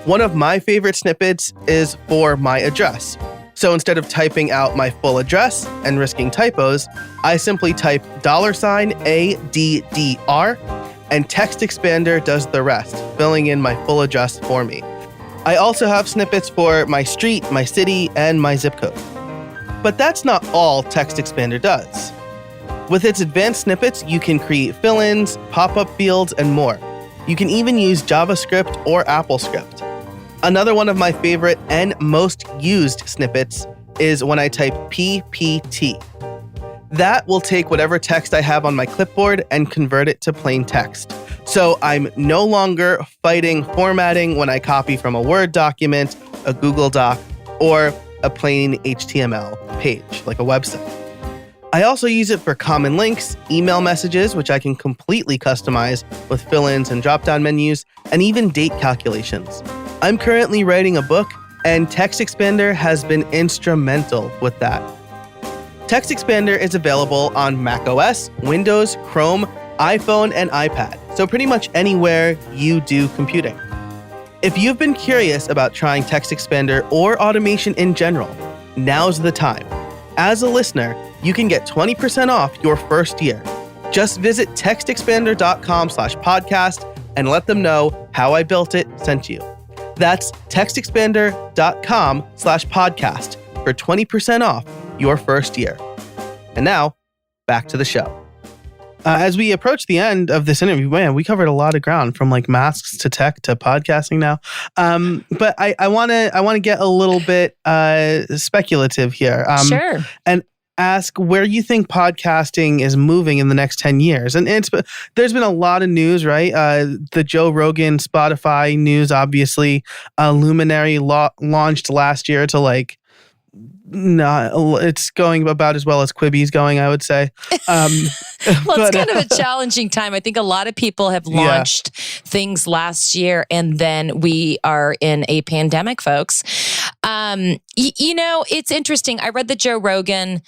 [SPEAKER 1] One of my favorite snippets is for my address. So instead of typing out my full address and risking typos, I simply type $ADDR, and Text Expander does the rest, filling in my full address for me. I also have snippets for my street, my city, and my zip code. But that's not all Text Expander does. With its advanced snippets, you can create fill-ins, pop-up fields, and more. You can even use JavaScript or AppleScript. Another one of my favorite and most used snippets is when I type PPT. That will take whatever text I have on my clipboard and convert it to plain text. So I'm no longer fighting formatting when I copy from a Word document, a Google Doc, or a plain HTML page, like a website. I also use it for common links, email messages, which I can completely customize with fill-ins and drop-down menus, and even date calculations. I'm currently writing a book, and Text Expander has been instrumental with that. Text Expander is available on macOS, Windows, Chrome, iPhone, and iPad, so pretty much anywhere you do computing. If you've been curious about trying Text Expander or automation in general, now's the time. As a listener, you can get 20% off your first year. Just visit textexpander.com/podcast and let them know How I Built It sent you. That's textexpander.com/podcast for 20% off your first year. And now, back to the show. As we approach the end of this interview, man, we covered a lot of ground, from like masks to tech to podcasting now. But I want to get a little bit speculative here.
[SPEAKER 2] Sure.
[SPEAKER 1] And ask where you think podcasting is moving in the next 10 years. And there's been a lot of news, right? The Joe Rogan, Spotify news, obviously. Luminary launched last year to like No, it's going about as well as Quibi's going, I would say.
[SPEAKER 2] Well, it's kind of a challenging time. I think a lot of people have launched things last year, and then we are in a pandemic, folks. It's interesting. I read the Joe Rogan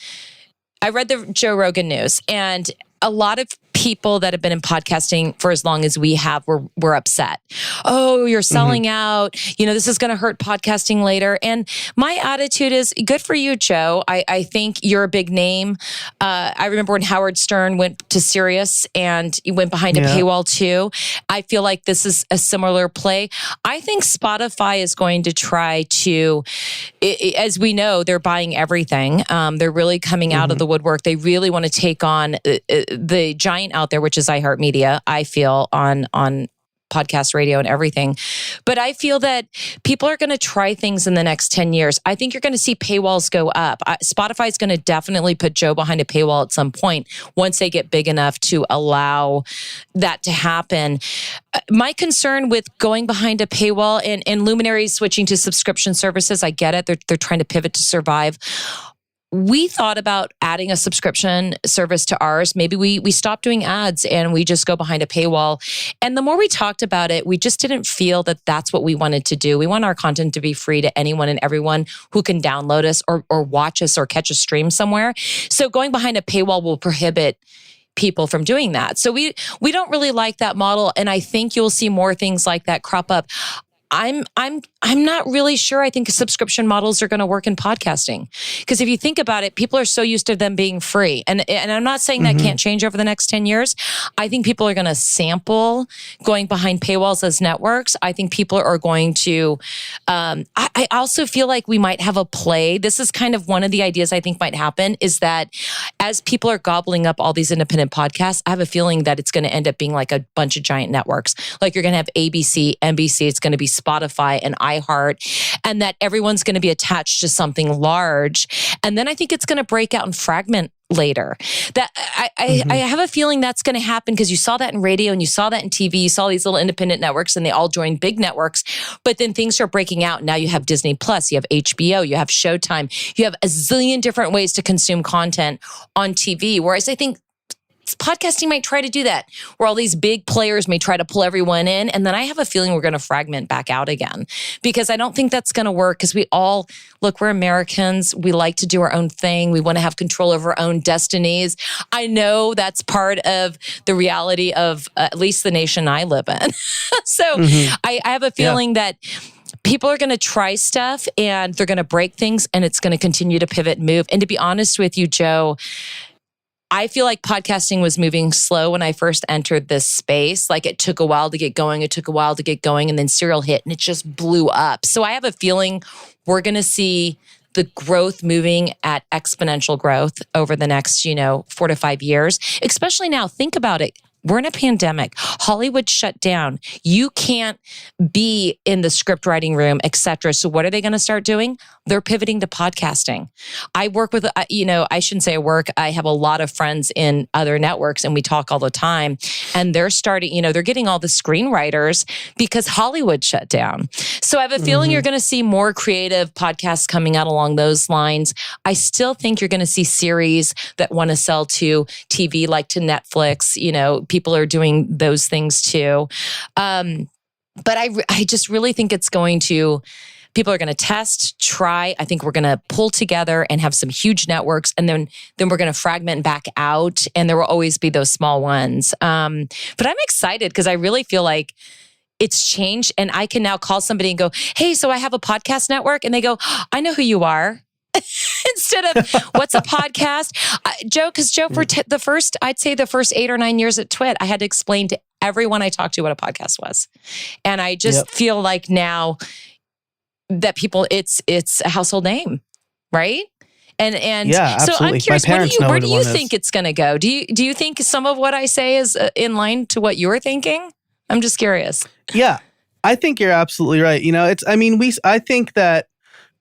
[SPEAKER 2] news, and a lot of people that have been in podcasting for as long as we have were upset. Oh, you're selling out. This is going to hurt podcasting later. And my attitude is, good for you, Joe. I think you're a big name. I remember when Howard Stern went to Sirius and he went behind a paywall too. I feel like this is a similar play. I think Spotify is going to try to, as we know, they're buying everything. They're really coming out of the woodwork. They really want to take on the giant out there, which is iHeartMedia, I feel, on podcast radio and everything. But I feel that people are going to try things in the next 10 years. I think you're going to see paywalls go up. Spotify is going to definitely put Joe behind a paywall at some point once they get big enough to allow that to happen. My concern with going behind a paywall and luminaries switching to subscription services, I get it. They're trying to pivot to survive. We thought about adding a subscription service to ours. Maybe we stop doing ads and we just go behind a paywall. And the more we talked about it, we just didn't feel that that's what we wanted to do. We want our content to be free to anyone and everyone who can download us or watch us or catch a stream somewhere. So going behind a paywall will prohibit people from doing that. So we don't really like that model. And I think you'll see more things like that crop up. I'm not really sure. I think subscription models are going to work in podcasting, because if you think about it, people are so used to them being free, and I'm not saying that can't change over the next 10 years. I think people are going to sample going behind paywalls as networks. I think people are going to. I also feel like we might have a play. This is kind of one of the ideas I think might happen, is that as people are gobbling up all these independent podcasts, I have a feeling that it's going to end up being like a bunch of giant networks. Like you're going to have ABC, NBC. It's going to be Spotify and iHeart, and that everyone's going to be attached to something large. And then I think it's going to break out and fragment later. That I have a feeling that's going to happen, because you saw that in radio and you saw that in TV. You saw these little independent networks and they all joined big networks, but then things are breaking out. Now you have Disney Plus, you have HBO, you have Showtime, you have a zillion different ways to consume content on TV. Whereas I think podcasting might try to do that, where all these big players may try to pull everyone in. And then I have a feeling we're going to fragment back out again, because I don't think that's going to work, because we're Americans. We like to do our own thing. We want to have control over our own destinies. I know that's part of the reality of at least the nation I live in. So I have a feeling that people are going to try stuff and they're going to break things, and it's going to continue to pivot and move. And to be honest with you, Joe, I feel like podcasting was moving slow when I first entered this space. Like it took a while to get going. And then Serial hit and it just blew up. So I have a feeling we're going to see the growth moving at exponential growth over the next, 4 to 5 years, especially now. Think about it. We're in a pandemic. Hollywood shut down. You can't be in the script writing room, etc. So what are they going to start doing? They're pivoting to podcasting. I work with, I shouldn't say I work. I have a lot of friends in other networks and we talk all the time. And they're starting, they're getting all the screenwriters because Hollywood shut down. So I have a feeling you're going to see more creative podcasts coming out along those lines. I still think you're going to see series that want to sell to TV, like to Netflix. People are doing those things too. But I just really think it's going to, people are going to test, try. I think we're going to pull together and have some huge networks, and then we're going to fragment back out, and there will always be those small ones. But I'm excited because I really feel like it's changed, and I can now call somebody and go, hey, so I have a podcast network. And they go, I know who you are. Instead of what's a podcast, Joe, for I'd say the first 8 or 9 years at Twit, I had to explain to everyone I talked to what a podcast was. And I just feel like now that people, it's a household name, right? And
[SPEAKER 1] yeah,
[SPEAKER 2] so
[SPEAKER 1] absolutely.
[SPEAKER 2] I'm curious, where do you think
[SPEAKER 1] is.
[SPEAKER 2] it's going to go? Do you think some of what I say is in line to what you're thinking? I'm just curious.
[SPEAKER 1] Yeah, I think you're absolutely right. I think that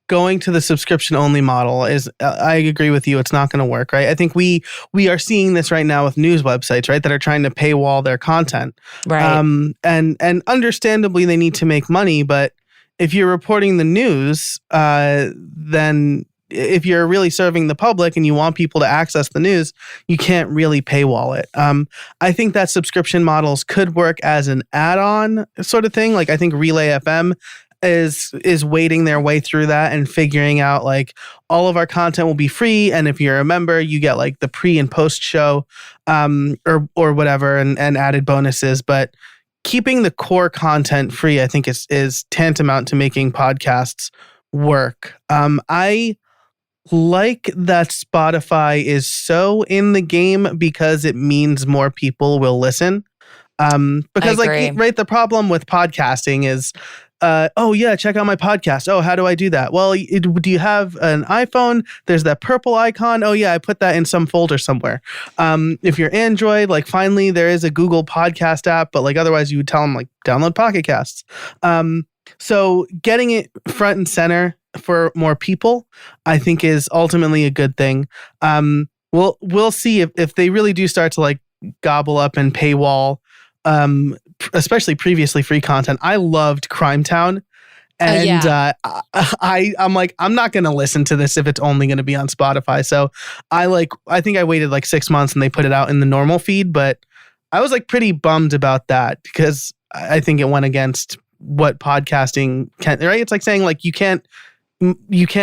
[SPEAKER 1] going to the subscription only model is, I agree with you, it's not going to work, right? I think we are seeing this right now with news websites, right, that are trying to paywall their content.
[SPEAKER 2] Right.
[SPEAKER 1] And understandably they need to make money, but if you're reporting the news, then if you're really serving the public and you want people to access the news, you can't really paywall it. I think that subscription models could work as an add-on sort of thing. Like I think Relay FM is wading their way through that and figuring out like all of our content will be free, and if you're a member you get like the pre and post show or whatever and added bonuses. But keeping the core content free I think is tantamount to making podcasts work. I like that Spotify is so in the game because it means more people will listen. Because like right, the problem with podcasting is oh yeah, check out my podcast. Oh, how do I do that? Well, do you have an iPhone? There's that purple icon. Oh yeah, I put that in some folder somewhere. If you're Android, like finally there is a Google podcast app, but like otherwise you would tell them like download Pocket Casts. So getting it front and center for more people, I think is ultimately a good thing. We'll see if they really do start to like gobble up and paywall especially previously free content. I loved Crime Town. And I'm like, I'm not going to listen to this if it's only going to be on Spotify. So I think I waited like 6 months and they put it out in the normal feed, but I was like pretty bummed about that because I think it went against what podcasting can, right? It's like saying like you can't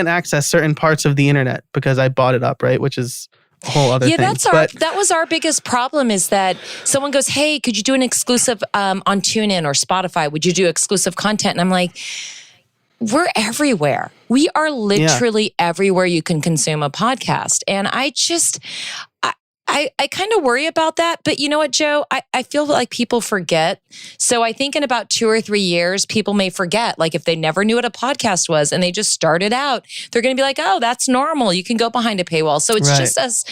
[SPEAKER 1] access certain parts of the internet because I bought it up, right? Which is a whole other thing.
[SPEAKER 2] That was our biggest problem is that someone goes, hey, could you do an exclusive on TuneIn or Spotify? Would you do exclusive content? And I'm like, we're everywhere. We are literally everywhere you can consume a podcast. And I kind of worry about that. But you know what, Joe? I feel like people forget. So I think in about 2 or 3 years, people may forget. Like if they never knew what a podcast was and they just started out, they're going to be like, oh, that's normal. You can go behind a paywall. So it's just us,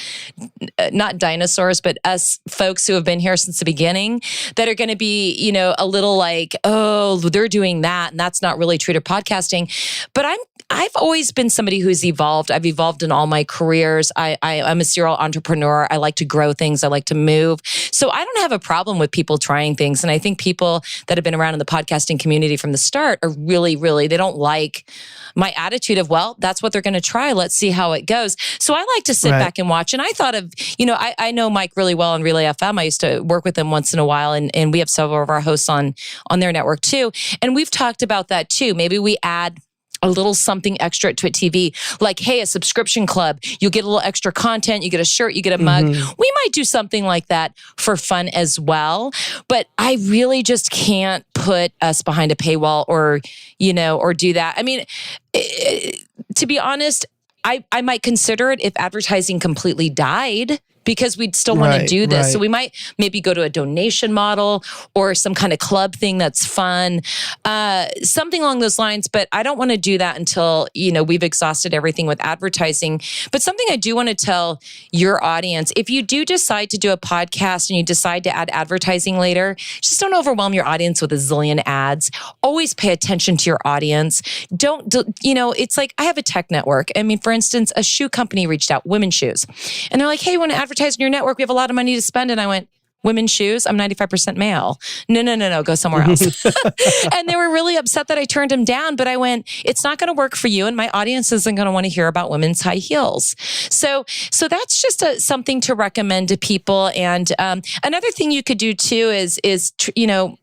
[SPEAKER 2] not dinosaurs, but us folks who have been here since the beginning that are going to be, you know, a little like, oh, they're doing that. And that's not really true to podcasting. But I've always been somebody who's evolved. I've evolved in all my careers. I'm a serial entrepreneur. I like to grow things. I like to move. So I don't have a problem with people trying things. And I think people that have been around in the podcasting community from the start are really, they don't like my attitude of, well, that's what they're going to try. Let's see how it goes. So I like to sit back and watch. And I thought of, you know, I know Mike really well on Relay FM. I used to work with him once in a while. And we have several of our hosts on their network too. And we've talked about that too. Maybe we add a little something extra at Twit TV, like, hey, a subscription club. You get a little extra content, you get a shirt, you get a mug. We might do something like that for fun as well. But I really just can't put us behind a paywall or do that. I mean, to be honest, I might consider it if advertising completely died, because we'd still want to do this. So we might maybe go to a donation model or some kind of club thing that's fun, something along those lines. But I don't want to do that until, you know, we've exhausted everything with advertising. But something I do want to tell your audience, if you do decide to do a podcast and you decide to add advertising later, just don't overwhelm your audience with a zillion ads. Always pay attention to your audience. It's like I have a tech network. I mean, for instance, a shoe company reached out, women's shoes. And they're like, hey, you want to advertise on your network? We have a lot of money to spend. And I went, women's shoes? I'm 95% male. No, go somewhere else. And they were really upset that I turned them down. But I went, it's not going to work for you. And my audience isn't going to want to hear about women's high heels. So that's just something to recommend to people. And another thing you could do too is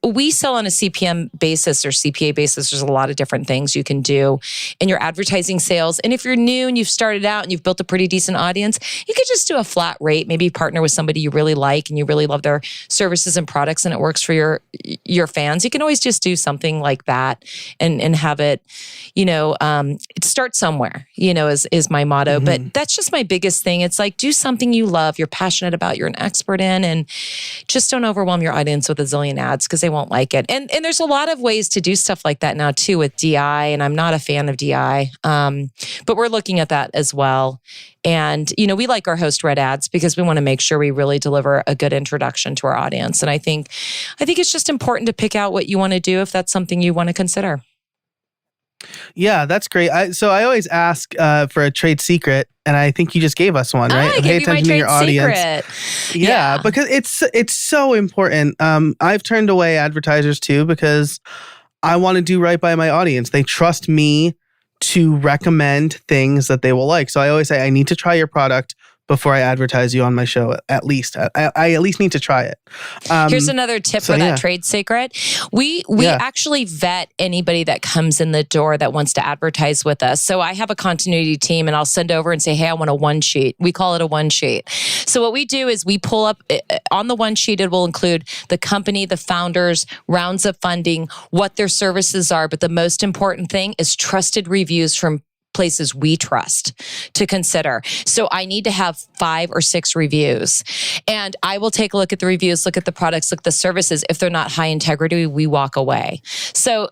[SPEAKER 2] we sell on a CPM basis or CPA basis. There's a lot of different things you can do in your advertising sales. And if you're new and you've started out and you've built a pretty decent audience, you could just do a flat rate. Maybe partner with somebody you really like and you really love their services and products and it works for your fans. You can always just do something like that and have it, start somewhere, is my motto. But that's just my biggest thing. It's like, do something you love, you're passionate about, you're an expert in, and just don't overwhelm your audience with a zillion ads because they won't like it. And there's a lot of ways to do stuff like that now too with DI, and I'm not a fan of DI, but we're looking at that as well. And, we like our host read ads because we want to make sure we really deliver a good introduction to our audience. And I think it's just important to pick out what you want to do if that's something you want to consider.
[SPEAKER 1] Yeah, that's great. So I always ask for a trade secret, and I think you just gave us one, right?
[SPEAKER 2] I gave you my trade secret.
[SPEAKER 1] Yeah, because it's so important. I've turned away advertisers too because I want to do right by my audience. They trust me to recommend things that they will like. So I always say, I need to try your product before I advertise you on my show. At least I at least need to try it.
[SPEAKER 2] Here's another tip for that trade secret. We actually vet anybody that comes in the door that wants to advertise with us. So I have a continuity team, and I'll send over and say, hey, I want a one sheet. We call it a one sheet. So what we do is we pull up on the one sheet. It will include the company, the founders, rounds of funding, what their services are. But the most important thing is trusted reviews from places we trust to consider. So I need to have 5 or 6 reviews, and I will take a look at the reviews, look at the products, look at the services. If they're not high integrity, we walk away. So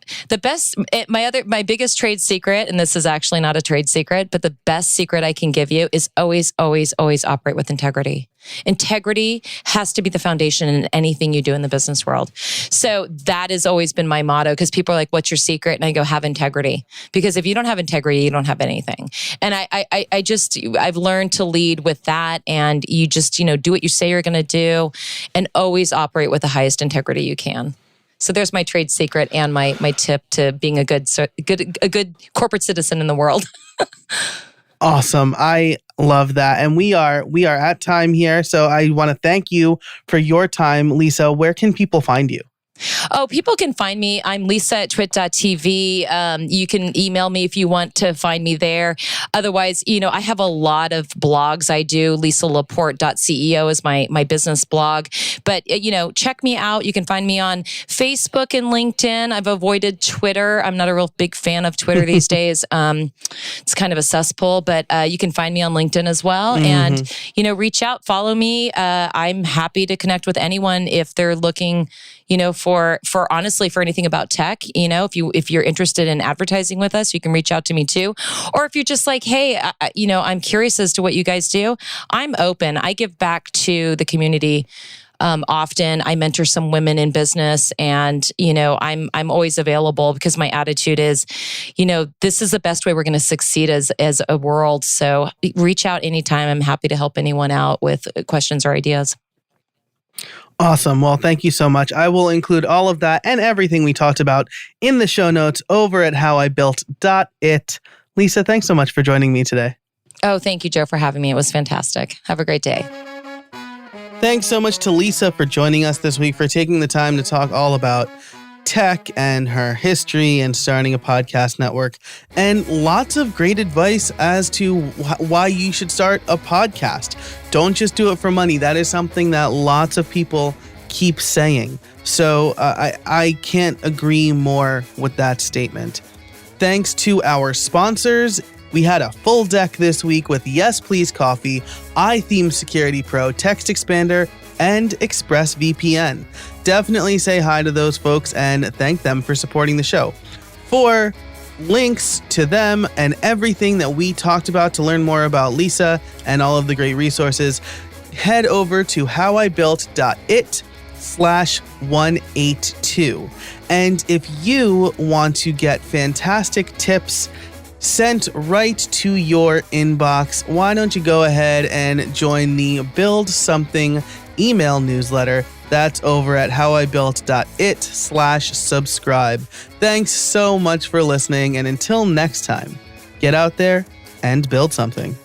[SPEAKER 2] my biggest trade secret, and this is actually not a trade secret, but the best secret I can give you is always, always, always operate with integrity. Integrity has to be the foundation in anything you do in the business world. So that has always been my motto, because people are like, what's your secret? And I go, have integrity. Because if you don't have integrity, you don't have anything. And I've learned to lead with that. And you just, do what you say you're going to do, and always operate with the highest integrity you can. So there's my trade secret and my tip to being a good corporate citizen in the world.
[SPEAKER 1] Awesome. I love that. And we are at time here. So I want to thank you for your time, Lisa. Where can people find you?
[SPEAKER 2] Oh, people can find me. I'm Lisa at twit.tv. You can email me if you want to find me there. Otherwise, I have a lot of blogs I do. LisaLaporte.ceo is my business blog. But, check me out. You can find me on Facebook and LinkedIn. I've avoided Twitter. I'm not a real big fan of Twitter these days. It's kind of a cesspool, but you can find me on LinkedIn as well. Mm-hmm. And, reach out, follow me. I'm happy to connect with anyone if they're looking, for honestly, for anything about tech. If you're interested in advertising with us, you can reach out to me too. Or if you're just like, hey, I'm curious as to what you guys do, I'm open. I give back to the community. Often I mentor some women in business, and, I'm always available, because my attitude is, this is the best way we're going to succeed as a world. So reach out anytime. I'm happy to help anyone out with questions or ideas.
[SPEAKER 1] Awesome. Well, thank you so much. I will include all of that and everything we talked about in the show notes over at howibuilt.it. Lisa, thanks so much for joining me today.
[SPEAKER 2] Oh, thank you, Joe, for having me. It was fantastic. Have a great day.
[SPEAKER 1] Thanks so much to Lisa for joining us this week, for taking the time to talk all about tech and her history and starting a podcast network, and lots of great advice as to why you should start a podcast. Don't just do it for money. That is something that lots of people keep saying. So I can't agree more with that statement. Thanks to our sponsors. We had a full deck this week with Yes Please Coffee, iTheme Security Pro, Text Expander, and ExpressVPN. Definitely say hi to those folks and thank them for supporting the show. For links to them and everything that we talked about, to learn more about Lisa and all of the great resources, head over to howibuilt.it/182. And if you want to get fantastic tips sent right to your inbox, why don't you go ahead and join the Build Something email newsletter. That's over at howibuilt.it/subscribe. Thanks so much for listening, and until next time, get out there and build something.